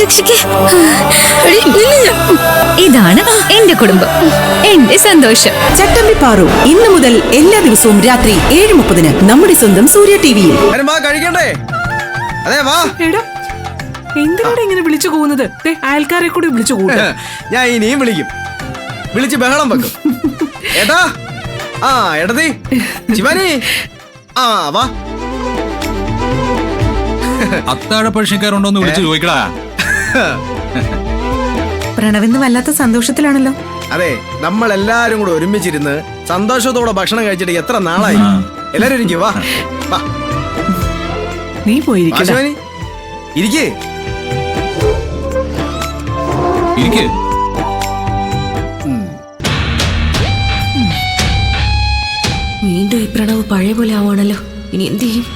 രക്ഷിക്ക്. എടി, നിന്നെ ഇതാണ് എന്റെ കുടുംബം, എന്റെ സന്തോഷം. ചട്ടമ്പി പാറു ഇന്നു മുതൽ എല്ലാ ദിവസവും രാത്രി 7:30 നമ്മുടെ സ്വന്തം സൂര്യ ടിവിയിൽ. കഴിക്കണ്ടേ? അതെ വാ. എന്തിനാണ് ഇങ്ങനെ വിളിച്ചു പോകുന്നത്? അയൽക്കാരെ കൂടി വിളിച്ചു പോകും. ഞാൻ ഇനിയും വിളിക്കും, വിളിച്ച് ബഹളം വെക്കും. ഏട്ടാ, ആ എടതി ശിവാനി, ആ വാ. അത്താഴ പരീക്ഷക്കാരുണ്ടോന്ന് വിളിച്ചു ചോദിക്കടാ. പ്രണവിന്ന് വല്ലാത്ത സന്തോഷത്തിലാണല്ലോ. അതെ, നമ്മൾ എല്ലാരും കൂടെ ഒരുമിച്ചിരുന്ന് സന്തോഷത്തോടെ ഭക്ഷണം കഴിച്ചിട്ട് എത്ര നാളായി. എല്ലാരും ഇരിക്കും, വാ വാ. നീ പോയിരിക്കും. ശിവാനി ഇരിക്കേ. ഇരിക്ക്. വീണ്ടും ഈ പ്രണവ് പഴയ പോലെ ആവാണല്ലോ. ഇനി എന്ത് ചെയ്യും?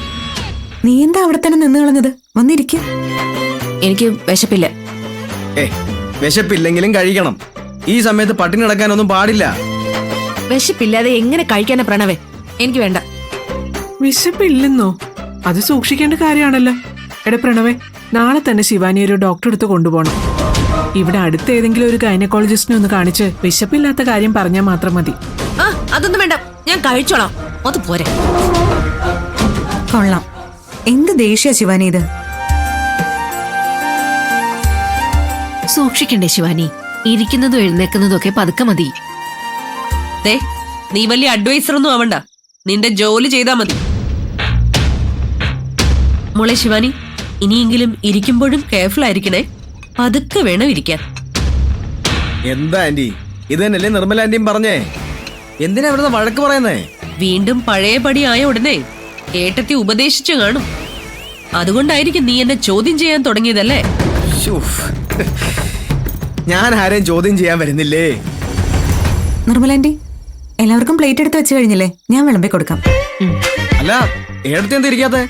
നീ എന്താ അവിടെ തന്നെ നിന്ന് കളഞ്ഞത്? വന്നിരിക്കും. എനിക്ക് വിശപ്പില്ല. വിശപ്പില്ലെങ്കിലും കഴിക്കണം. ഈ സമയത്ത് പട്ടിണി കിടക്കാനൊന്നും പാടില്ല. വിശപ്പില്ലാതെ എങ്ങനെ കഴിക്കാനാ പ്രണവേ? എനിക്ക് വേണ്ട. വിശപ്പില്ലെന്നോ? അത് സൂക്ഷിക്കേണ്ട കാര്യമാണല്ലോ. എടാ പ്രണവേ, നാളെ തന്നെ ശിവാനി ഒരു ഡോക്ടറെ അടുത്ത് കൊണ്ടുപോകണം. ഇവിടെ അടുത്ത ഏതെങ്കിലും ഒരു ഗൈനക്കോളജിസ്റ്റിനെ ഒന്ന് കാണിച്ച് വിശപ്പില്ലാത്ത കാര്യം പറഞ്ഞാൽ മാത്രം മതി. ആ, അതൊന്നും വേണ്ട, ഞാൻ കഴിച്ചോളാം. അത് പോരെ. കൊള്ളാം. എന്ത് ദേഷ്യ ശിവാനി ഇത്. സൂക്ഷിക്കണ്ടേ ശിവാനി? ഇരിക്കുന്നതും എഴുന്നേക്കുന്നതും ഒക്കെ പതുക്കെ മതി. നീ വലിയ അഡ്വൈസർ ഒന്നും ആവണ്ട, നിന്റെ ജോലി ചെയ്താ മതി. മോളെ ശിവാനി, ഇനിയെങ്കിലും ഇരിക്കുമ്പോഴും കെയർഫുൾ ആയിരിക്കണേ. പതുക്കെ വേണം ഇരിക്കാൻ. എന്താ ആന്റി, ഇത് തന്നെയല്ലേ നിർമ്മല ആന്റിയും പറഞ്ഞേ? എന്തിനാ ഇവിടുന്ന് വഴക്ക് പറയുന്നേ? വീണ്ടും പഴയ പടി ആയ ഉടനെ ഏട്ടത്തി ഉപദേശിച്ചു കാണും. അതുകൊണ്ടായിരിക്കും നീ എന്നെ ചോദ്യം ചെയ്യാൻ തുടങ്ങിയതല്ലേ? ഞാൻ ആരെയും ചോദ്യം ചെയ്യാൻ വരുന്നില്ലേ. നിർമ്മലാന്റി, എല്ലാവർക്കും പ്ലേറ്റ് എടുത്ത് വെച്ച് കഴിഞ്ഞില്ലേ? ഞാൻ വിളമ്പി കൊടുക്കാം. അല്ല, ഏടത്തി എന്താ ഇരിക്കാത്തെ?